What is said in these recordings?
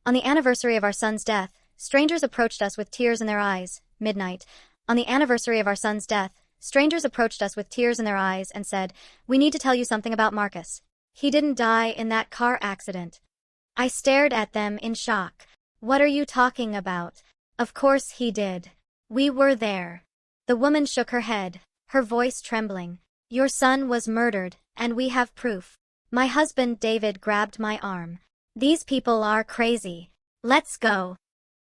On the anniversary of our son's death, strangers approached us with tears in their eyes. Midnight. On the anniversary of our son's death, strangers approached us with tears in their eyes and said, "We need to tell you something about Marcus. He didn't die in that car accident." I stared at them in shock. "What are you talking about?" "Of course he did. We were there." The woman shook her head, her voice trembling. "Your son was murdered, and we have proof." My husband David grabbed my arm. "These people are crazy. Let's go."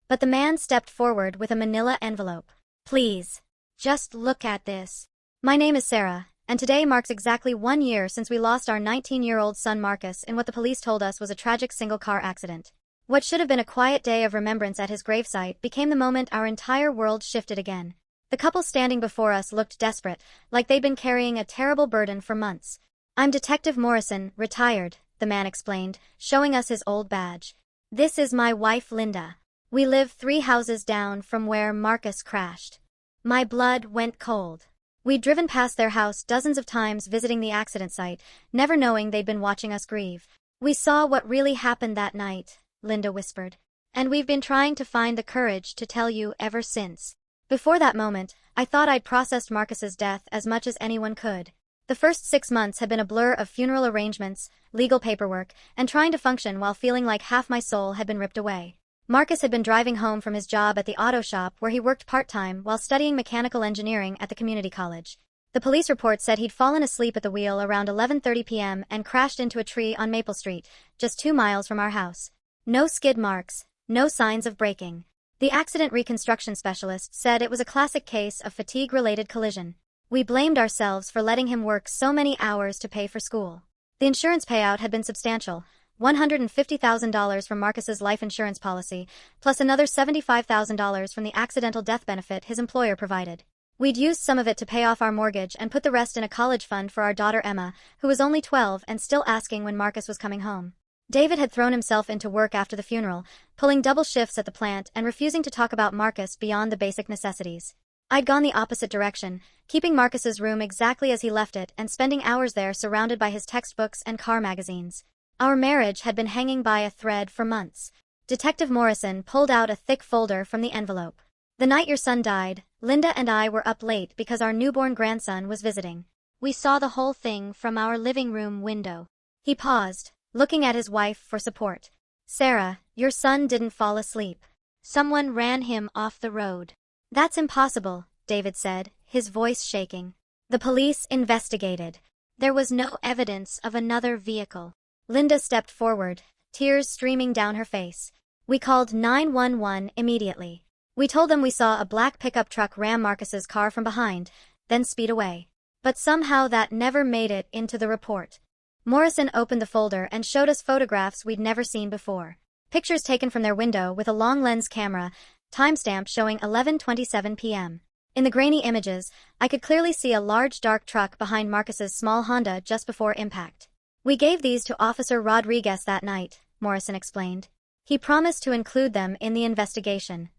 But the man stepped forward with a manila envelope. "Please. Just look at this." My name is Sarah, and today marks exactly 1 year since we lost our 19-year-old son Marcus in what the police told us was a tragic single-car accident. What should have been a quiet day of remembrance at his gravesite became the moment our entire world shifted again. The couple standing before us looked desperate, like they'd been carrying a terrible burden for months. "I'm Detective Morrison, retired," the man explained, showing us his old badge. "This is my wife Linda. We live 3 houses down from where Marcus crashed." My blood went cold. We'd driven past their house dozens of times visiting the accident site, never knowing they'd been watching us grieve. "We saw what really happened that night," Linda whispered. "And we've been trying to find the courage to tell you ever since." Before that moment, I thought I'd processed Marcus's death as much as anyone could. The first 6 months had been a blur of funeral arrangements, legal paperwork, and trying to function while feeling like half my soul had been ripped away. Marcus had been driving home from his job at the auto shop where he worked part-time while studying mechanical engineering at the community college. The police report said he'd fallen asleep at the wheel around 11:30 p.m. and crashed into a tree on Maple Street, just 2 miles from our house. No skid marks, no signs of braking. The accident reconstruction specialist said it was a classic case of fatigue-related collision. We blamed ourselves for letting him work so many hours to pay for school. The insurance payout had been substantial, $150,000 from Marcus's life insurance policy, plus another $75,000 from the accidental death benefit his employer provided. We'd used some of it to pay off our mortgage and put the rest in a college fund for our daughter Emma, who was only 12 and still asking when Marcus was coming home. David had thrown himself into work after the funeral, pulling double shifts at the plant and refusing to talk about Marcus beyond the basic necessities. I'd gone the opposite direction, keeping Marcus's room exactly as he left it and spending hours there surrounded by his textbooks and car magazines. Our marriage had been hanging by a thread for months. Detective Morrison pulled out a thick folder from the envelope. "The night your son died, Linda and I were up late because our newborn grandson was visiting. We saw the whole thing from our living room window." He paused, looking at his wife for support. "Sarah, your son didn't fall asleep. Someone ran him off the road." "That's impossible," David said, his voice shaking. "The police investigated. There was no evidence of another vehicle." Linda stepped forward, tears streaming down her face. "We called 911 immediately. We told them we saw a black pickup truck ram Marcus's car from behind, then speed away. But somehow that never made it into the report." Morrison opened the folder and showed us photographs we'd never seen before. Pictures taken from their window with a long lens camera, timestamp showing 11:27 p.m. In the grainy images, I could clearly see a large dark truck behind Marcus's small Honda just before impact. "We gave these to Officer Rodriguez that night," Morrison explained. "He promised to include them in the investigation."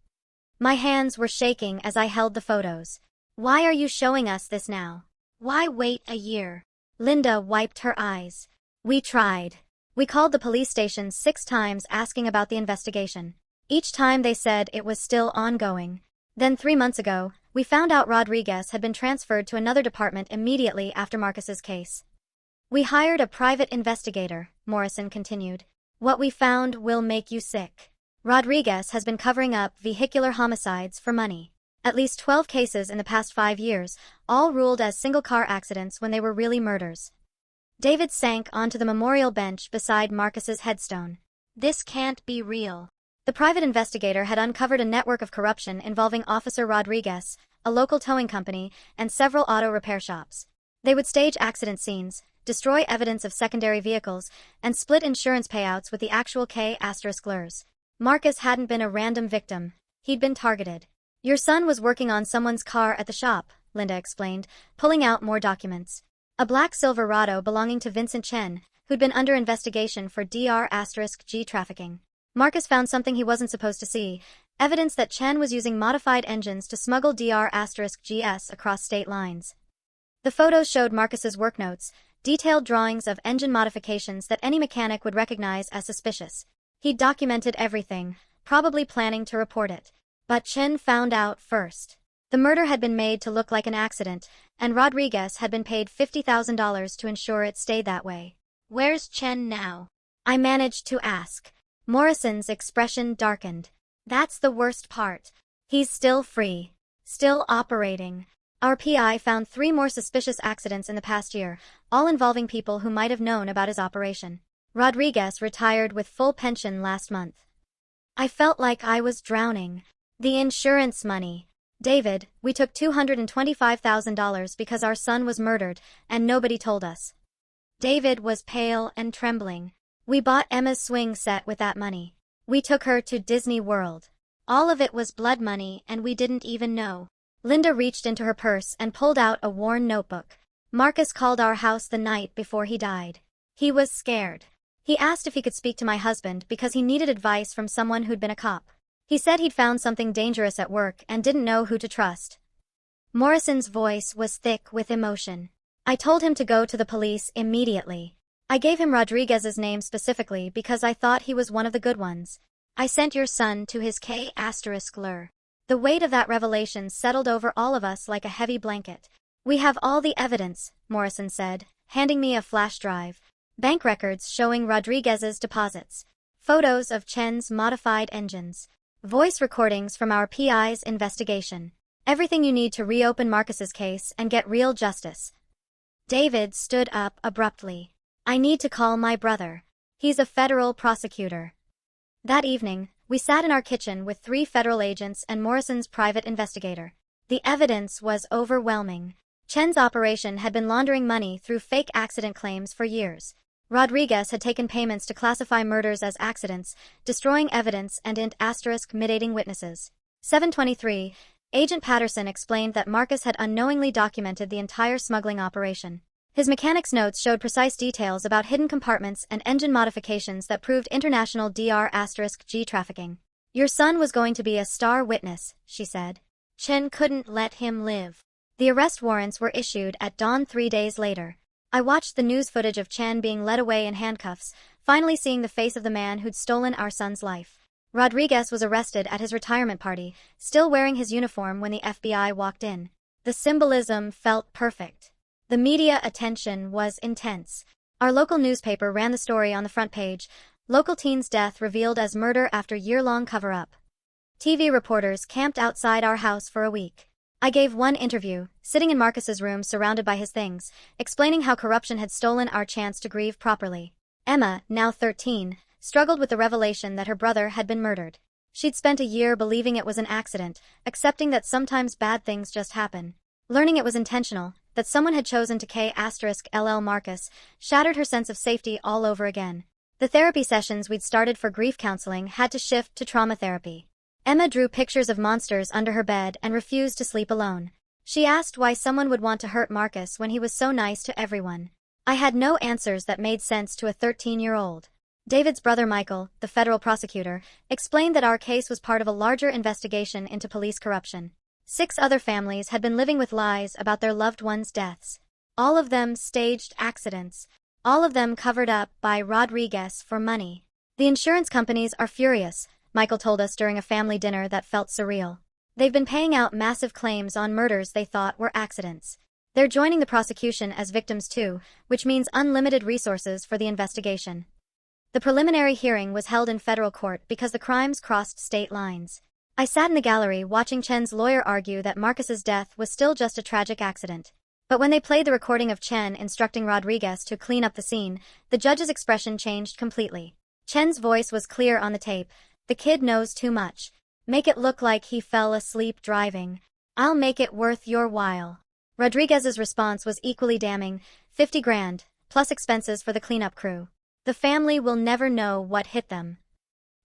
My hands were shaking as I held the photos. "Why are you showing us this now? Why wait a year?" Linda wiped her eyes. "We tried. We called the police station 6 times asking about the investigation. Each time they said it was still ongoing. Then 3 months ago, we found out Rodriguez had been transferred to another department immediately after Marcus's case. We hired a private investigator," Morrison continued. "What we found will make you sick. Rodriguez has been covering up vehicular homicides for money. At least 12 cases in the past 5 years, all ruled as single-car accidents when they were really murders." David sank onto the memorial bench beside Marcus's headstone. "This can't be real." The private investigator had uncovered a network of corruption involving Officer Rodriguez, a local towing company, and several auto repair shops. They would stage accident scenes, destroy evidence of secondary vehicles, and split insurance payouts with the actual K***lers. Marcus hadn't been a random victim. He'd been targeted. "Your son was working on someone's car at the shop," Linda explained, pulling out more documents. "A black Silverado belonging to Vincent Chen, who'd been under investigation for Dr**G trafficking. Marcus found something he wasn't supposed to see, evidence that Chen was using modified engines to smuggle Dr**GS across state lines." The photos showed Marcus's work notes, detailed drawings of engine modifications that any mechanic would recognize as suspicious. He documented everything, probably planning to report it. But Chen found out first. The murder had been made to look like an accident, and Rodriguez had been paid $50,000 to ensure it stayed that way. "Where's Chen now?" I managed to ask. Morrison's expression darkened. "That's the worst part. He's still free. Still operating." Our PI found 3 more suspicious accidents in the past year, all involving people who might have known about his operation. Rodriguez retired with full pension last month. I felt like I was drowning. The insurance money. "David, we took $225,000 because our son was murdered, and nobody told us." David was pale and trembling. "We bought Emma's swing set with that money. We took her to Disney World. All of it was blood money and we didn't even know." Linda reached into her purse and pulled out a worn notebook. "Marcus called our house the night before he died. He was scared. He asked if he could speak to my husband because he needed advice from someone who'd been a cop. He said he'd found something dangerous at work and didn't know who to trust." Morrison's voice was thick with emotion. "I told him to go to the police immediately. I gave him Rodriguez's name specifically because I thought he was one of the good ones. I sent your son to his K***lure." The weight of that revelation settled over all of us like a heavy blanket. "We have all the evidence," Morrison said, handing me a flash drive. "Bank records showing Rodriguez's deposits. Photos of Chen's modified engines. Voice recordings from our PI's investigation. Everything you need to reopen Marcus's case and get real justice." David stood up abruptly. "I need to call my brother. He's a federal prosecutor." That evening, we sat in our kitchen with 3 federal agents and Morrison's private investigator. The evidence was overwhelming. Chen's operation had been laundering money through fake accident claims for years. Rodriguez had taken payments to classify murders as accidents, destroying evidence and mitigating witnesses. 723, Agent Patterson explained that Marcus had unknowingly documented the entire smuggling operation. His mechanic's notes showed precise details about hidden compartments and engine modifications that proved international Dr*G trafficking. "Your son was going to be a star witness," she said. "Chen couldn't let him live." The arrest warrants were issued at dawn 3 days later. I watched the news footage of Chen being led away in handcuffs, finally seeing the face of the man who'd stolen our son's life. Rodriguez was arrested at his retirement party, still wearing his uniform when the FBI walked in. The symbolism felt perfect. The media attention was intense. Our local newspaper ran the story on the front page, "Local teen's death revealed as murder after year-long cover-up." TV reporters camped outside our house for a week. I gave one interview, sitting in Marcus's room surrounded by his things, explaining how corruption had stolen our chance to grieve properly. Emma, now 13, struggled with the revelation that her brother had been murdered. She'd spent a year believing it was an accident, accepting that sometimes bad things just happen. Learning it was intentional, that someone had chosen to K***LL Marcus, shattered her sense of safety all over again. The therapy sessions we'd started for grief counseling had to shift to trauma therapy. Emma drew pictures of monsters under her bed and refused to sleep alone. She asked why someone would want to hurt Marcus when he was so nice to everyone. I had no answers that made sense to a 13-year-old. David's brother Michael, the federal prosecutor, explained that our case was part of a larger investigation into police corruption. 6 other families had been living with lies about their loved ones' deaths. All of them staged accidents. All of them covered up by Rodriguez for money. "The insurance companies are furious," Michael told us during a family dinner that felt surreal. "They've been paying out massive claims on murders they thought were accidents. They're joining the prosecution as victims too, which means unlimited resources for the investigation." The preliminary hearing was held in federal court because the crimes crossed state lines. I sat in the gallery watching Chen's lawyer argue that Marcus's death was still just a tragic accident. But when they played the recording of Chen instructing Rodriguez to clean up the scene, the judge's expression changed completely. Chen's voice was clear on the tape. "The kid knows too much. Make it look like he fell asleep driving. I'll make it worth your while." Rodriguez's response was equally damning, $50 grand, plus expenses for the cleanup crew. "The family will never know what hit them."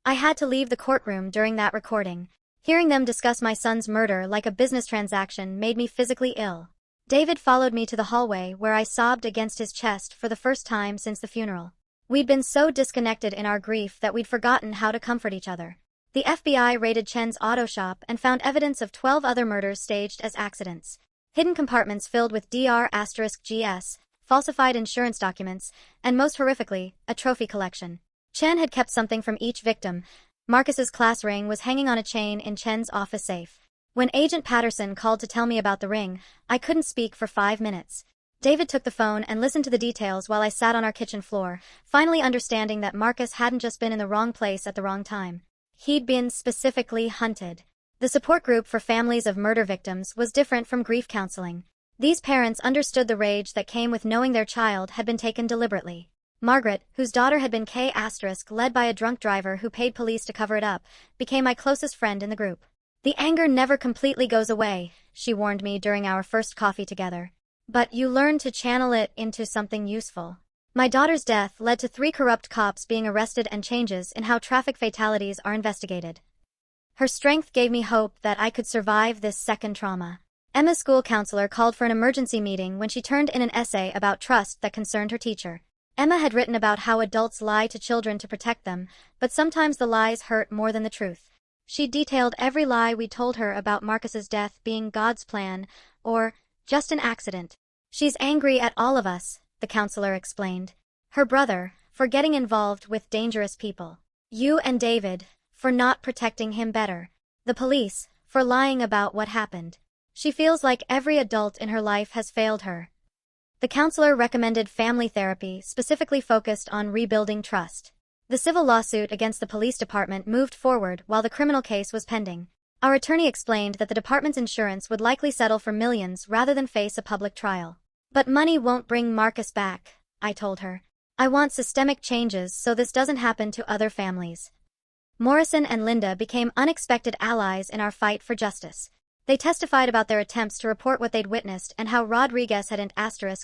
I had to leave the courtroom during that recording. Hearing them discuss my son's murder like a business transaction made me physically ill. David followed me to the hallway where I sobbed against his chest for the first time since the funeral. We'd been so disconnected in our grief that we'd forgotten how to comfort each other. The FBI raided Chen's auto shop and found evidence of 12 other murders staged as accidents. Hidden compartments filled with Dr*GS, falsified insurance documents, and most horrifically, a trophy collection. Chen had kept something from each victim. Marcus's class ring was hanging on a chain in Chen's office safe. When Agent Patterson called to tell me about the ring, I couldn't speak for 5 minutes. David took the phone and listened to the details while I sat on our kitchen floor, finally understanding that Marcus hadn't just been in the wrong place at the wrong time. He'd been specifically hunted. The support group for families of murder victims was different from grief counseling. These parents understood the rage that came with knowing their child had been taken deliberately. Margaret, whose daughter had been led by a drunk driver who paid police to cover it up, became my closest friend in the group. "The anger never completely goes away," she warned me during our first coffee together. "But you learn to channel it into something useful." My daughter's death led to 3 corrupt cops being arrested and changes in how traffic fatalities are investigated. Her strength gave me hope that I could survive this second trauma. Emma's school counselor called for an emergency meeting when she turned in an essay about trust that concerned her teacher. Emma had written about how adults lie to children to protect them, but sometimes the lies hurt more than the truth. She detailed every lie we told her about Marcus's death being God's plan, or just an accident. "She's angry at all of us," the counselor explained. "Her brother, for getting involved with dangerous people. You and David, for not protecting him better. The police, for lying about what happened. She feels like every adult in her life has failed her." The counselor recommended family therapy specifically focused on rebuilding trust. The civil lawsuit against the police department moved forward while the criminal case was pending. Our attorney explained that the department's insurance would likely settle for millions rather than face a public trial. "But money won't bring Marcus back," I told her. "I want systemic changes so this doesn't happen to other families." Morrison and Linda became unexpected allies in our fight for justice. They testified about their attempts to report what they'd witnessed and how Rodriguez had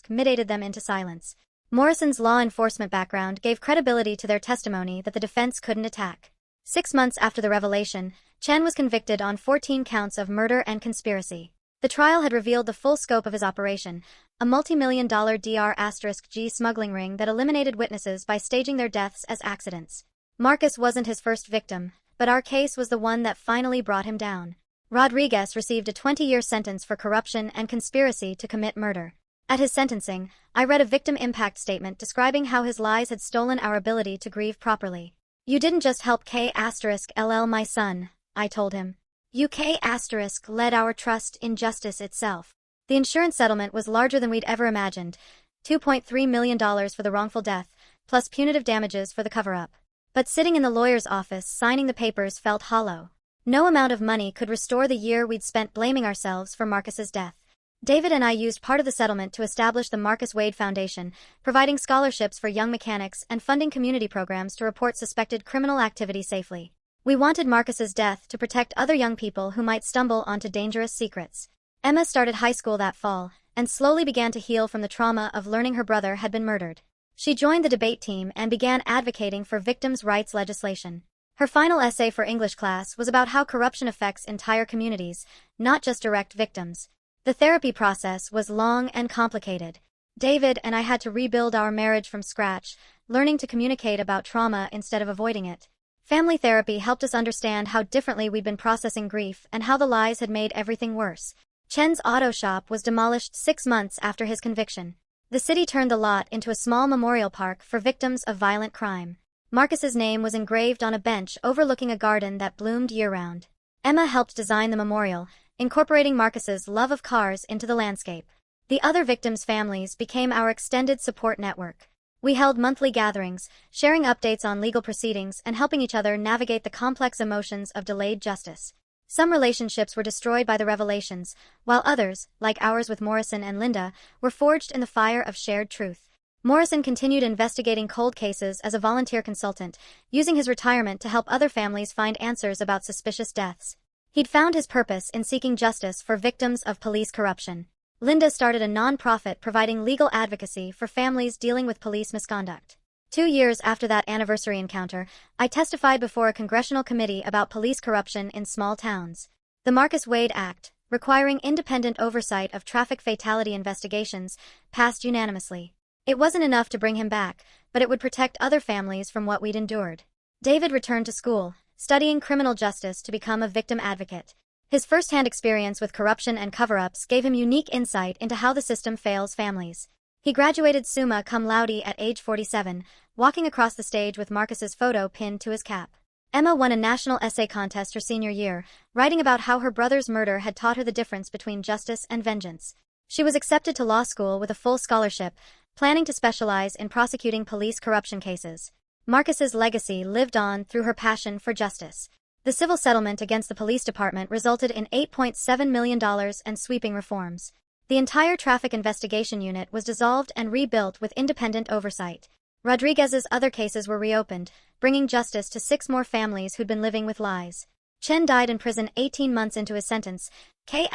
mitigated them into silence. Morrison's law enforcement background gave credibility to their testimony that the defense couldn't attack. 6 months after the revelation, Chen was convicted on 14 counts of murder and conspiracy. The trial had revealed the full scope of his operation, a multi-million-dollar Dr*G smuggling ring that eliminated witnesses by staging their deaths as accidents. Marcus wasn't his first victim, but our case was the one that finally brought him down. Rodriguez received a 20-year sentence for corruption and conspiracy to commit murder. At his sentencing, I read a victim impact statement describing how his lies had stolen our ability to grieve properly. "You didn't just help K*LL my son," I told him. "You K*led our trust in justice itself." The insurance settlement was larger than we'd ever imagined, $2.3 million for the wrongful death, plus punitive damages for the cover-up. But sitting in the lawyer's office signing the papers felt hollow. No amount of money could restore the year we'd spent blaming ourselves for Marcus's death. David and I used part of the settlement to establish the Marcus Wade Foundation, providing scholarships for young mechanics and funding community programs to report suspected criminal activity safely. We wanted Marcus's death to protect other young people who might stumble onto dangerous secrets. Emma started high school that fall, and slowly began to heal from the trauma of learning her brother had been murdered. She joined the debate team and began advocating for victims' rights legislation. Her final essay for English class was about how corruption affects entire communities, not just direct victims. The therapy process was long and complicated. David and I had to rebuild our marriage from scratch, learning to communicate about trauma instead of avoiding it. Family therapy helped us understand how differently we'd been processing grief and how the lies had made everything worse. Chen's auto shop was demolished 6 months after his conviction. The city turned the lot into a small memorial park for victims of violent crime. Marcus's name was engraved on a bench overlooking a garden that bloomed year-round. Emma helped design the memorial, incorporating Marcus's love of cars into the landscape. The other victims' families became our extended support network. We held monthly gatherings, sharing updates on legal proceedings and helping each other navigate the complex emotions of delayed justice. Some relationships were destroyed by the revelations, while others, like ours with Morrison and Linda, were forged in the fire of shared truth. Morrison continued investigating cold cases as a volunteer consultant, using his retirement to help other families find answers about suspicious deaths. He'd found his purpose in seeking justice for victims of police corruption. Linda started a non-profit providing legal advocacy for families dealing with police misconduct. 2 years after that anniversary encounter, I testified before a congressional committee about police corruption in small towns. The Marcus Wade Act, requiring independent oversight of traffic fatality investigations, passed unanimously. It wasn't enough to bring him back, but it would protect other families from what we'd endured. David returned to school, studying criminal justice to become a victim advocate. His first-hand experience with corruption and cover-ups gave him unique insight into how the system fails families. He graduated summa cum laude at age 47, walking across the stage with Marcus's photo pinned to his cap. Emma won a national essay contest her senior year, writing about how her brother's murder had taught her the difference between justice and vengeance. She was accepted to law school with a full scholarship, planning to specialize in prosecuting police corruption cases. Marcus's legacy lived on through her passion for justice. The civil settlement against the police department resulted in $8.7 million and sweeping reforms. The entire traffic investigation unit was dissolved and rebuilt with independent oversight. Rodriguez's other cases were reopened, bringing justice to 6 more families who'd been living with lies. Chen died in prison 18 months into his sentence, K**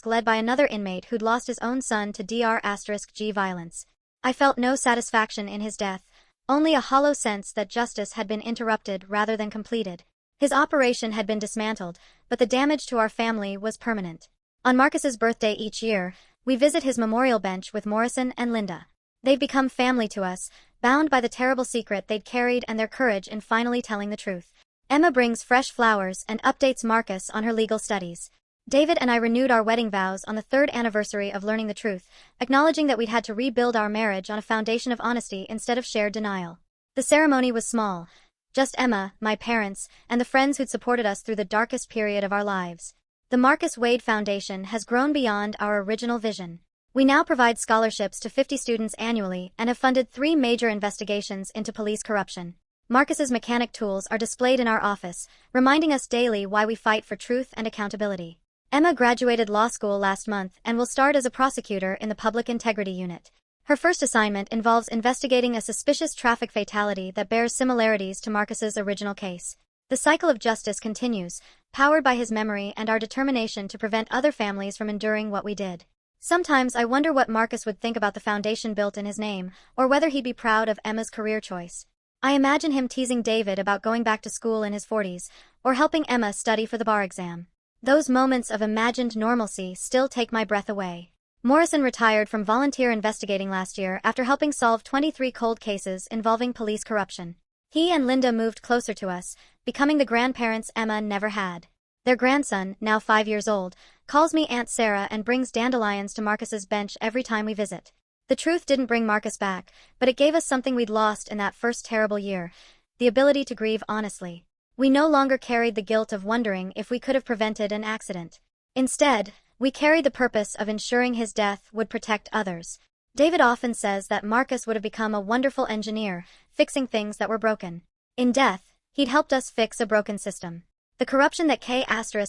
led by another inmate who'd lost his own son to Dr**G violence. I felt no satisfaction in his death, only a hollow sense that justice had been interrupted rather than completed. His operation had been dismantled, but the damage to our family was permanent. On Marcus's birthday each year, we visit his memorial bench with Morrison and Linda. They've become family to us, bound by the terrible secret they'd carried and their courage in finally telling the truth. Emma brings fresh flowers and updates Marcus on her legal studies. David and I renewed our wedding vows on the 3rd anniversary of learning the truth, acknowledging that we'd had to rebuild our marriage on a foundation of honesty instead of shared denial. The ceremony was small, just Emma, my parents, and the friends who'd supported us through the darkest period of our lives. The Marcus Wade Foundation has grown beyond our original vision. We now provide scholarships to 50 students annually and have funded 3 major investigations into police corruption. Marcus's mechanic tools are displayed in our office, reminding us daily why we fight for truth and accountability. Emma graduated law school last month and will start as a prosecutor in the Public Integrity Unit. Her first assignment involves investigating a suspicious traffic fatality that bears similarities to Marcus's original case. The cycle of justice continues, powered by his memory and our determination to prevent other families from enduring what we did. Sometimes I wonder what Marcus would think about the foundation built in his name, or whether he'd be proud of Emma's career choice. I imagine him teasing David about going back to school in his 40s, or helping Emma study for the bar exam. Those moments of imagined normalcy still take my breath away. Morrison retired from volunteer investigating last year after helping solve 23 cold cases involving police corruption. He and Linda moved closer to us, becoming the grandparents Emma never had. Their grandson, now 5 years old, calls me Aunt Sarah and brings dandelions to Marcus's bench every time we visit. The truth didn't bring Marcus back, but it gave us something we'd lost in that first terrible year: the ability to grieve honestly. We no longer carried the guilt of wondering if we could have prevented an accident. Instead, we carried the purpose of ensuring his death would protect others. David often says that Marcus would have become a wonderful engineer, fixing things that were broken. In death, he'd helped us fix a broken system. The corruption that K**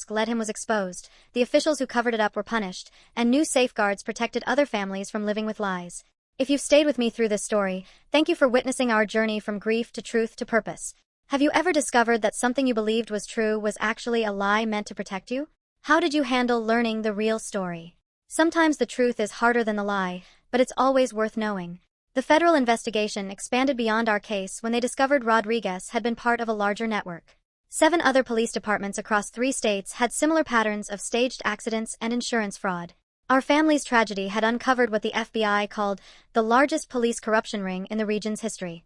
led him was exposed, the officials who covered it up were punished, and new safeguards protected other families from living with lies. If you've stayed with me through this story, thank you for witnessing our journey from grief to truth to purpose. Have you ever discovered that something you believed was true was actually a lie meant to protect you? How did you handle learning the real story? Sometimes the truth is harder than the lie, but it's always worth knowing. The federal investigation expanded beyond our case when they discovered Rodriguez had been part of a larger network. 7 other police departments across 3 states had similar patterns of staged accidents and insurance fraud. Our family's tragedy had uncovered what the FBI called the largest police corruption ring in the region's history.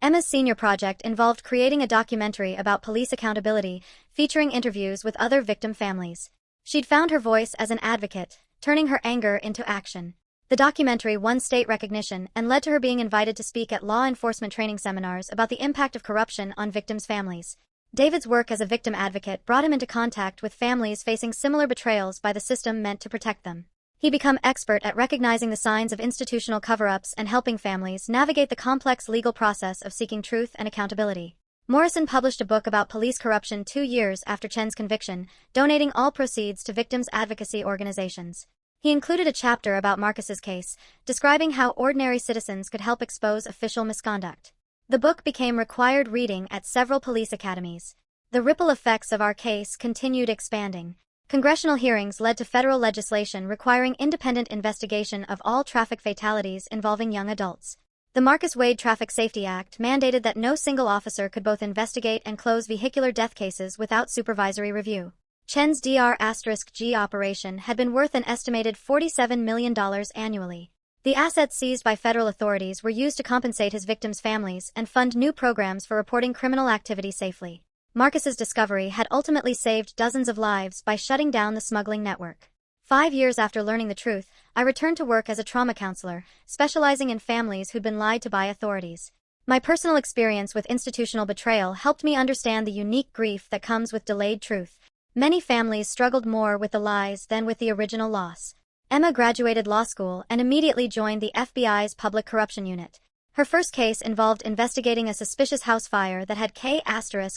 Emma's senior project involved creating a documentary about police accountability, featuring interviews with other victim families. She'd found her voice as an advocate, turning her anger into action. The documentary won state recognition and led to her being invited to speak at law enforcement training seminars about the impact of corruption on victims' families. David's work as a victim advocate brought him into contact with families facing similar betrayals by the system meant to protect them. He became expert at recognizing the signs of institutional cover-ups and helping families navigate the complex legal process of seeking truth and accountability. Morrison published a book about police corruption 2 years after Chen's conviction, donating all proceeds to victims' advocacy organizations. He included a chapter about Marcus's case, describing how ordinary citizens could help expose official misconduct. The book became required reading at several police academies. The ripple effects of our case continued expanding. Congressional hearings led to federal legislation requiring independent investigation of all traffic fatalities involving young adults. The Marcus Wade Traffic Safety Act mandated that no single officer could both investigate and close vehicular death cases without supervisory review. Chen's Dr**G operation had been worth an estimated $47 million annually. The assets seized by federal authorities were used to compensate his victims' families and fund new programs for reporting criminal activity safely. Marcus's discovery had ultimately saved dozens of lives by shutting down the smuggling network. 5 years after learning the truth, I returned to work as a trauma counselor, specializing in families who'd been lied to by authorities. My personal experience with institutional betrayal helped me understand the unique grief that comes with delayed truth. Many families struggled more with the lies than with the original loss. Emma graduated law school and immediately joined the FBI's Public Corruption Unit. Her first case involved investigating a suspicious house fire that had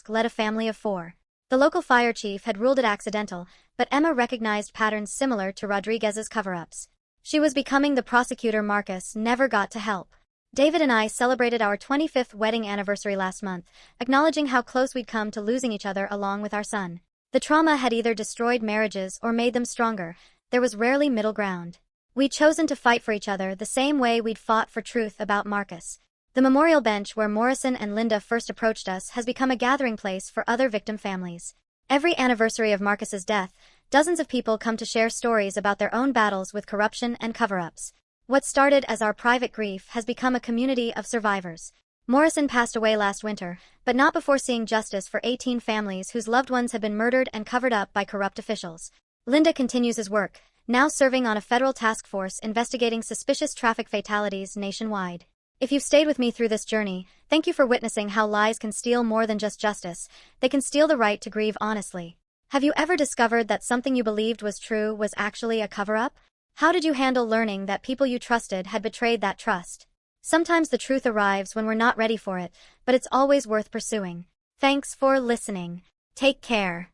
led a family of 4. The local fire chief had ruled it accidental, but Emma recognized patterns similar to Rodriguez's cover-ups. She was becoming the prosecutor Marcus never got to help. David and I celebrated our 25th wedding anniversary last month, acknowledging how close we'd come to losing each other along with our son. The trauma had either destroyed marriages or made them stronger. There was rarely middle ground. We'd chosen to fight for each other the same way we'd fought for truth about Marcus. The memorial bench where Morrison and Linda first approached us has become a gathering place for other victim families. Every anniversary of Marcus's death, dozens of people come to share stories about their own battles with corruption and cover-ups. What started as our private grief has become a community of survivors. Morrison passed away last winter, but not before seeing justice for 18 families whose loved ones had been murdered and covered up by corrupt officials. Linda continues his work, now serving on a federal task force investigating suspicious traffic fatalities nationwide. If you've stayed with me through this journey, thank you for witnessing how lies can steal more than just justice. They can steal the right to grieve honestly. Have you ever discovered that something you believed was true was actually a cover-up? How did you handle learning that people you trusted had betrayed that trust? Sometimes the truth arrives when we're not ready for it, but it's always worth pursuing. Thanks for listening. Take care.